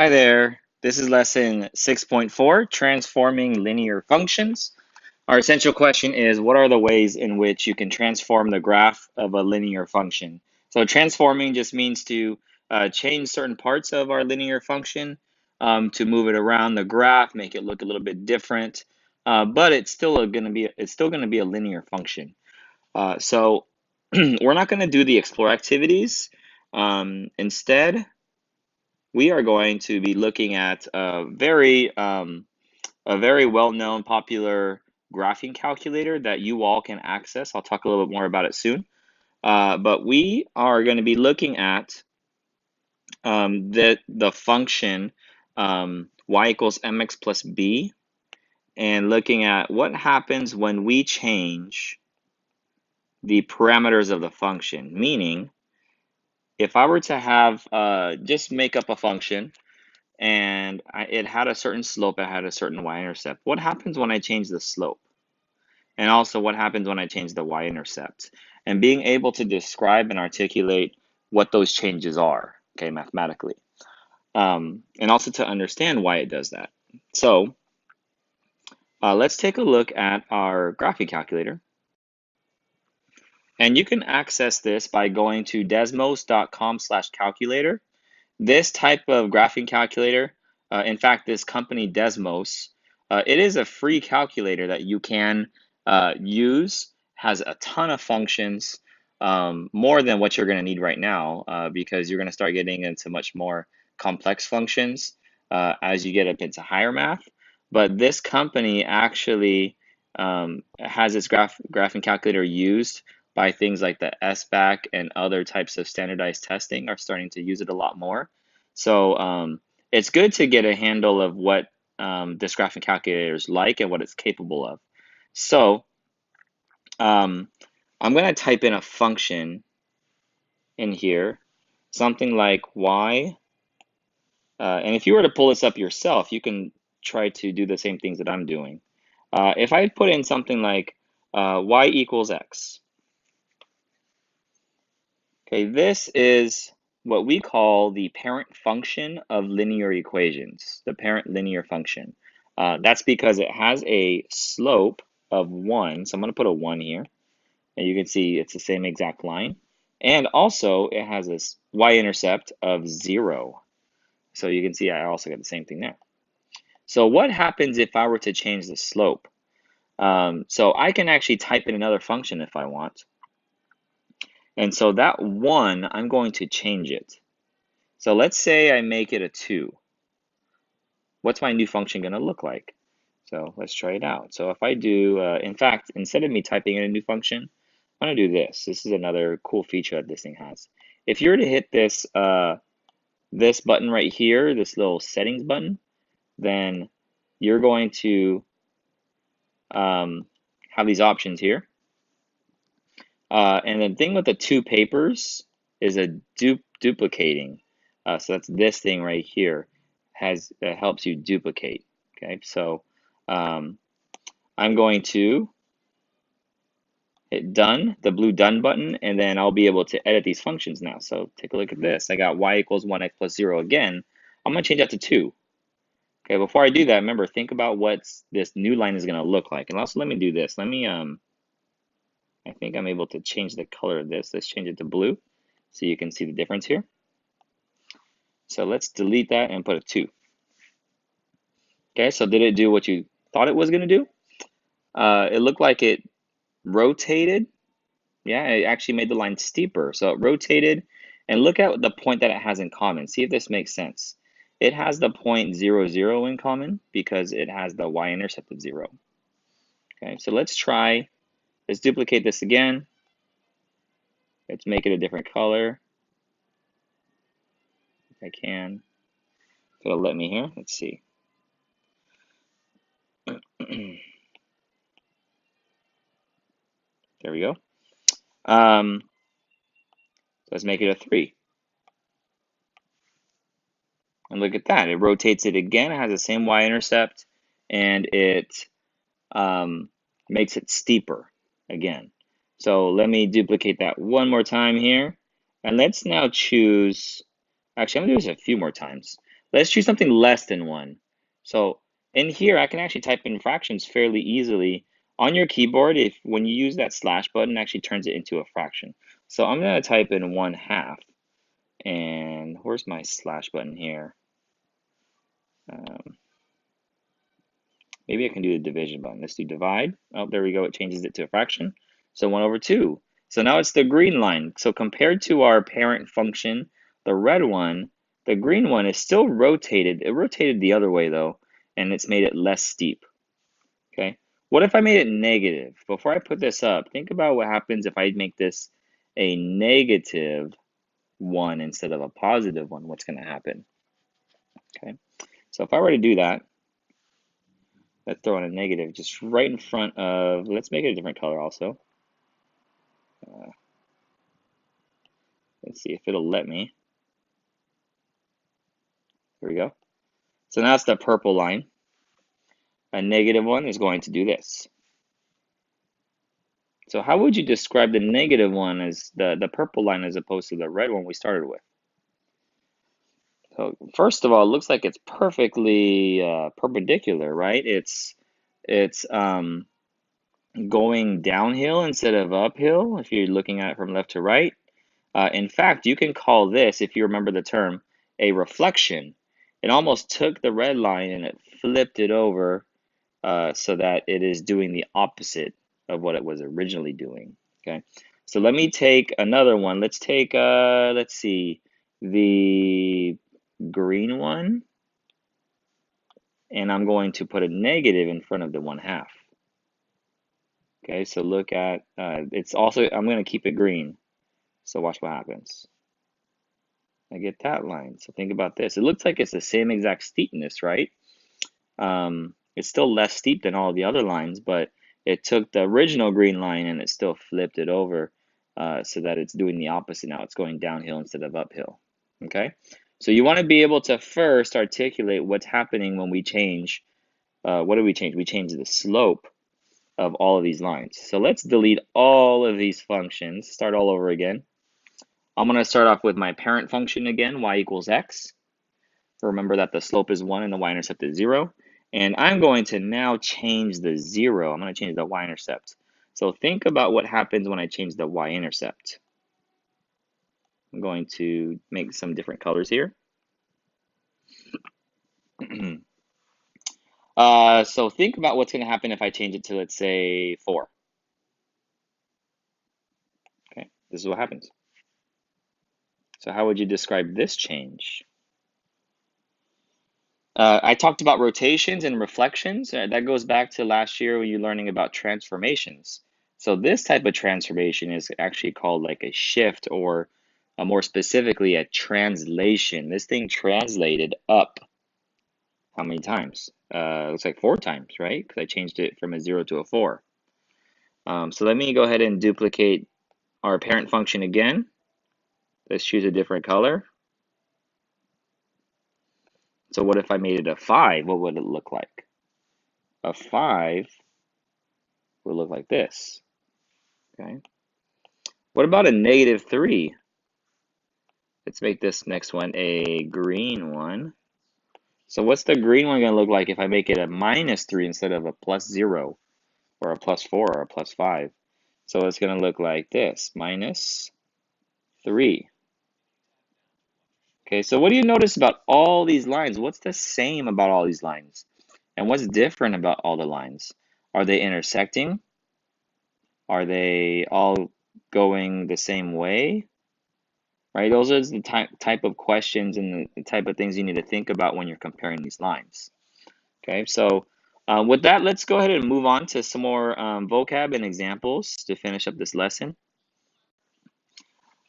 Hi there. This is lesson 6.4, transforming linear functions. Our essential question is, what are the ways in which you can transform the graph of a linear function? So transforming just means to change certain parts of our linear function to move it around the graph, make it look a little bit different, but it's still going to be a linear function. So we're not going to do the explore activities. Instead, we are going to be looking at a very well-known, popular graphing calculator that you all can access. I'll talk a little bit more about it soon. But we are going to be looking at the function y equals mx plus b, and looking at what happens when we change the parameters of the function. Meaning, if I were to have just make up a function and it had a certain slope, it had a certain y-intercept. What happens when I change the slope? And also what happens when I change the y-intercept? And being able to describe and articulate what those changes are, okay, mathematically. And also to understand why it does that. So let's take a look at our graphing calculator. And you can access this by going to desmos.com/calculator. This type of graphing calculator, in fact, this company Desmos, it is a free calculator that you can use, has a ton of functions, more than what you're going to need right now, because you're going to start getting into much more complex functions as you get up into higher math. But this company actually has its graphing calculator used by things like the SBAC and other types of standardized testing are starting to use it a lot more. So it's good to get a handle of what this graphing calculator is like and what it's capable of. So I'm going to type in a function in here, something like y. And if you were to pull this up yourself, you can try to do the same things that I'm doing. If I put in something like y equals x, okay, this is what we call the parent function of linear equations, the parent linear function. That's because it has a slope of 1. So I'm going to put a 1 here. And you can see it's the same exact line. And also, it has this y-intercept of 0. So you can see I also got the same thing there. So what happens if I were to change the slope? So I can actually type in another function if I want. And so that 1, I'm going to change it. So let's say I make it a 2. What's my new function going to look like? So let's try it out. So if I do, in fact, instead of me typing in a new function, I'm going to do this. This is another cool feature that this thing has. If you were to hit this, this button right here, this little settings button, then you're going to have these options here. And the thing with the two papers is a duplicating. So that's this thing right here helps you duplicate. Okay, so I'm going to hit done, the blue done button, and then I'll be able to edit these functions now. So take a look at this. I got y equals 1x plus 0 again. I'm going to change that to 2. Okay, before I do that, remember, think about what this new line is going to look like. And also, let me do this. Let me, I think I'm able to change the color of this. Let's change it to blue so you can see the difference here. So let's delete that and put a 2. Okay, so did it do what you thought it was going to do? It looked like it rotated. Yeah, it actually made the line steeper. So it rotated, and look at the point that it has in common. See if this makes sense. It has the point 0, 0 in common because it has the y-intercept of 0. Okay, so let's duplicate this again. Let's make it a different color if I can. It'll let me here. Let's see. There we go. Let's make it a 3. And look at that. It rotates it again. It has the same y-intercept, and it makes it steeper again. So let me duplicate that one more time here. And let's now choose, actually, I'm going to do this a few more times. Let's choose something less than 1. So in here, I can actually type in fractions fairly easily. On your keyboard, if when you use that slash button, it actually turns it into a fraction. So I'm going to type in 1/2. And where's my slash button here? Maybe I can do the division button. Let's do divide. Oh, there we go. It changes it to a fraction. So 1/2. So now it's the green line. So compared to our parent function, the red one, the green one is still rotated. It rotated the other way though, and it's made it less steep. Okay. What if I made it negative? Before I put this up, think about what happens if I make this a -1 instead of a +1. What's going to happen? Okay. So if I were to do that, let's throw in a negative just right in front of, let's make it a different color also. Let's see if it'll let me. Here we go. So now it's the purple line. A -1 is going to do this. So how would you describe the -1 as the purple line as opposed to the red one we started with? So first of all, it looks like it's perfectly perpendicular, right? It's going downhill instead of uphill if you're looking at it from left to right. In fact, you can call this, if you remember the term, a reflection. It almost took the red line and it flipped it over so that it is doing the opposite of what it was originally doing. Okay, so let me take another one. Let's take, let's see, the green one, and I'm going to put a negative in front of the 1/2. Okay, so look at, it's also, I'm going to keep it green. So watch what happens. I get that line. So think about this. It looks like it's the same exact steepness, right? It's still less steep than all the other lines, but it took the original green line and it still flipped it over so that it's doing the opposite now. It's going downhill instead of uphill. Okay? So you want to be able to first articulate what's happening when we change. What do we change? We change the slope of all of these lines. So let's delete all of these functions, start all over again. I'm going to start off with my parent function again, y equals x. Remember that the slope is 1 and the y-intercept is 0. And I'm going to now change the 0. I'm going to change the y-intercept. So think about what happens when I change the y-intercept. I'm going to make some different colors here. So think about what's going to happen if I change it to, let's say, 4. Okay, this is what happens. So how would you describe this change? I talked about rotations and reflections. That goes back to last year when you're learning about transformations. So this type of transformation is actually called like a shift, or more specifically, a translation. This thing translated up how many times? Looks like 4 times, right? Because I changed it from a 0 to a 4. So let me go ahead and duplicate our parent function again. Let's choose a different color. So what if I made it a 5? What would it look like? A 5 would look like this. Okay. What about a -3? Let's make this next one a green one. So what's the green one going to look like if I make it a -3 instead of a +0 or a +4 or a +5? So it's going to look like this, -3. Okay, so what do you notice about all these lines? What's the same about all these lines? And what's different about all the lines? Are they intersecting? Are they all going the same way? Right? Those are the type of questions and the type of things you need to think about when you're comparing these lines. Okay, so with that, let's go ahead and move on to some more vocab and examples to finish up this lesson.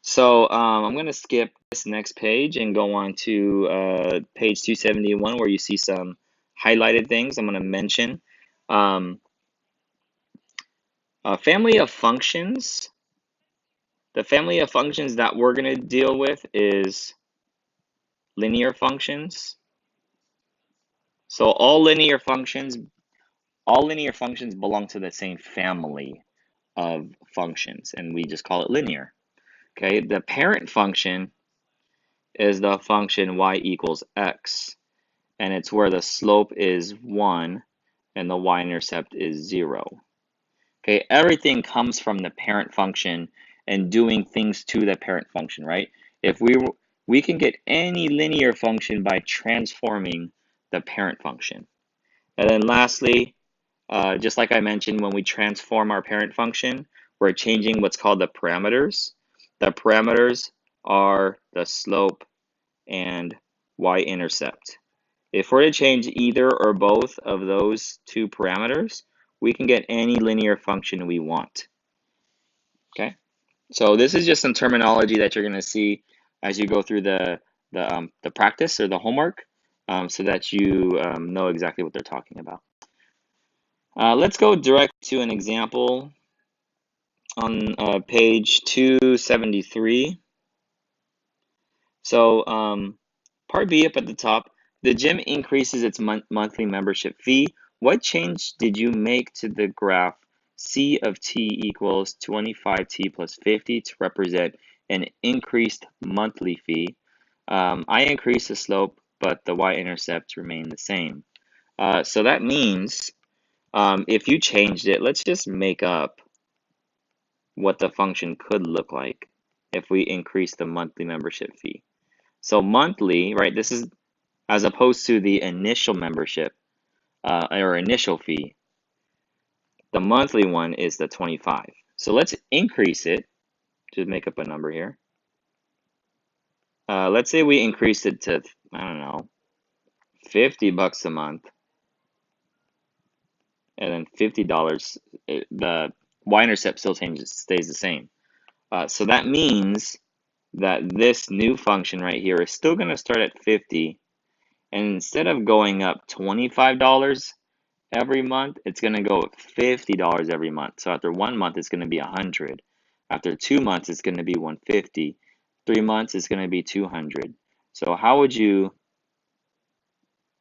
So I'm going to skip this next page and go on to page 271 where you see some highlighted things I'm going to mention. A family of functions. The family of functions that we're going to deal with is linear functions. So all linear functions belong to the same family of functions, and we just call it linear. Okay, the parent function is the function y equals x, and it's where the slope is 1 and the y-intercept is 0. Okay, everything comes from the parent function and doing things to the parent function, right? If we can get any linear function by transforming the parent function. And then lastly, just like I mentioned, when we transform our parent function, we're changing what's called the parameters. The parameters are the slope and y-intercept. If we're to change either or both of those two parameters, we can get any linear function we want. Okay, so this is just some terminology that you're going to see as you go through the practice or the homework, so that you know exactly what they're talking about. Let's go direct to an example on page 273. So part B up at the top, the gym increases its monthly membership fee. What change did you make to the graph C of t equals 25t plus 50 to represent an increased monthly fee? I increased the slope, but the y-intercept remained the same. So that means if you changed it, let's just make up what the function could look like if we increase the monthly membership fee. So monthly, right, this is as opposed to the initial membership or initial fee. The monthly one is the 25. So let's increase it to make up a number here. Let's say we increase it to, I don't know, 50 bucks a month, and then $50, the y-intercept still stays the same. So that means that this new function right here is still going to start at 50, and instead of going up $25 every month, it's going to go up $50 every month. So after 1 month, it's going to be 100. After 2 months, it's going to be 150. 3 months, it's going to be 200. So how would you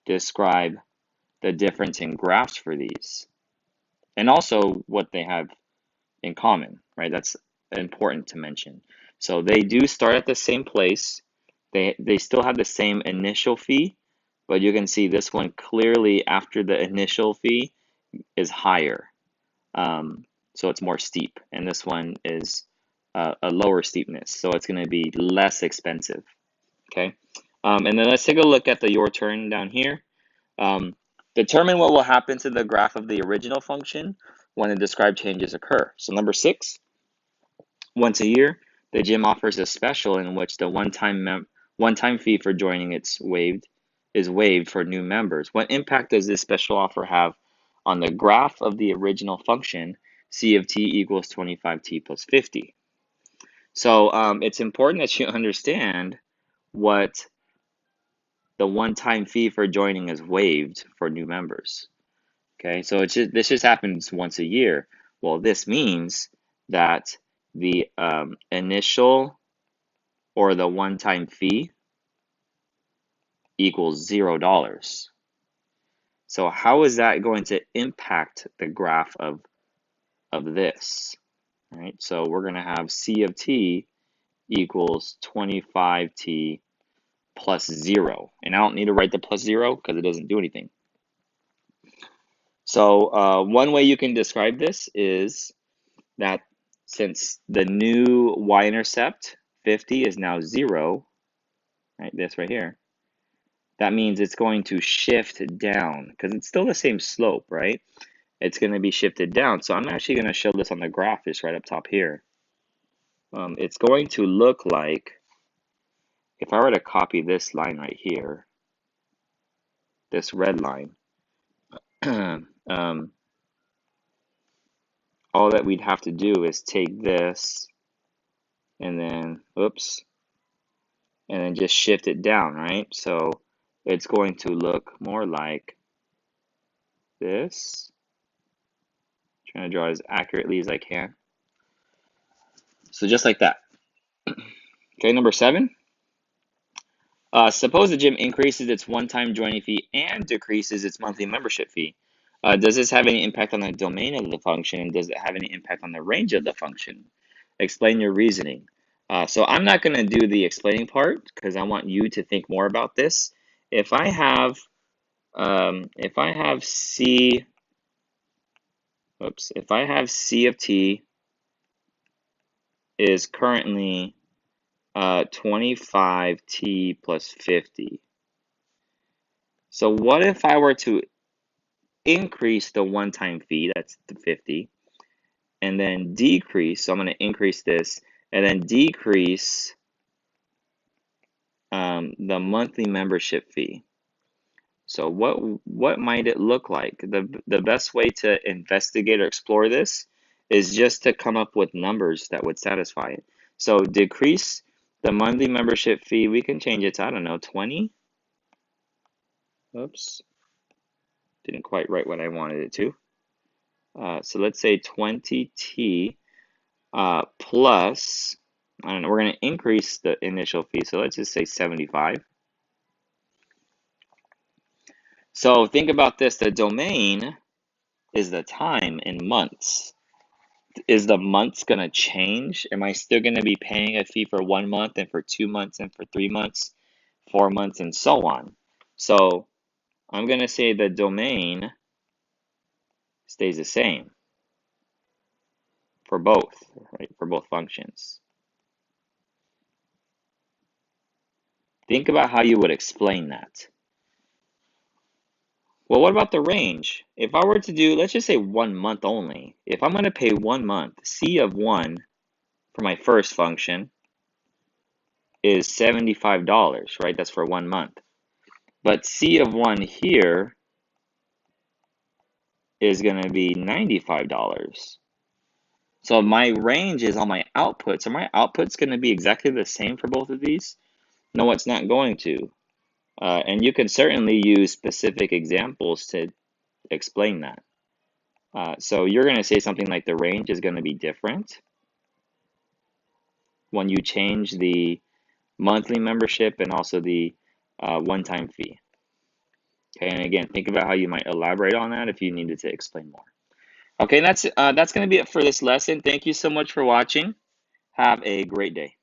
describe the difference in graphs for these? And also what they have in common, right? That's important to mention. So they do start at the same place. They still have the same initial fee, but you can see this one clearly after the initial fee is higher. So it's more steep, and this one is a lower steepness, so it's going to be less expensive. Okay, and then let's take a look at the your turn down here. Determine what will happen to the graph of the original function when the described changes occur. So number 6, once a year, the gym offers a special in which the one-time fee for joining is waived for new members. What impact does this special offer have on the graph of the original function C of t equals 25t plus 50? So it's important that you understand what the one-time fee for joining is waived for new members. Okay, so this just happens once a year. Well, this means that the initial or the one-time fee equals $0. So how is that going to impact the graph of this? All right, so we're going to have C of t equals 25t plus 0. And I don't need to write the plus 0 because it doesn't do anything. So one way you can describe this is that since the new y-intercept 50 is now 0, right, this right here, that means it's going to shift down because it's still the same slope, right? It's going to be shifted down. So I'm actually going to show this on the graph just right up top here. It's going to look like, if I were to copy this line right here, this red line, all that we'd have to do is take this and then, oops, and then just shift it down, right? So it's going to look more like this. I'm trying to draw as accurately as I can. So just like that. Okay, number 7. Suppose the gym increases its one-time joining fee and decreases its monthly membership fee. Does this have any impact on the domain of the function, and does it have any impact on the range of the function? Explain your reasoning. So I'm not going to do the explaining part because I want you to think more about this. If I have C, if I have C of t is currently 25t plus 50. So what if I were to increase the one-time fee, that's the 50, and then decrease, so I'm going to increase this, and then decrease the monthly membership fee. So what might it look like? The best way to investigate or explore this is just to come up with numbers that would satisfy it. So decrease the monthly membership fee, we can change it to, I don't know, 20. Oops, didn't quite write what I wanted it to. So let's say 20t plus, I don't know, we're going to increase the initial fee. So let's just say 75. So think about this. The domain is the time in months. Is the months going to change? Am I still going to be paying a fee for 1 month and for 2 months and for 3 months, 4 months, and so on? So I'm going to say the domain stays the same for both, right? For both functions. Think about how you would explain that. Well, what about the range? If I were to do, let's just say 1 month only. If I'm going to pay 1 month, C of 1 for my first function is $75, right? That's for 1 month. But C of 1 here is going to be $95. So my range is on my output. So my output's going to be exactly the same for both of these? No, it's not going to. And you can certainly use specific examples to explain that. So you're going to say something like the range is going to be different when you change the monthly membership and also the one-time fee. Okay, and again, think about how you might elaborate on that if you needed to explain more. Okay, that's going to be it for this lesson. Thank you so much for watching. Have a great day.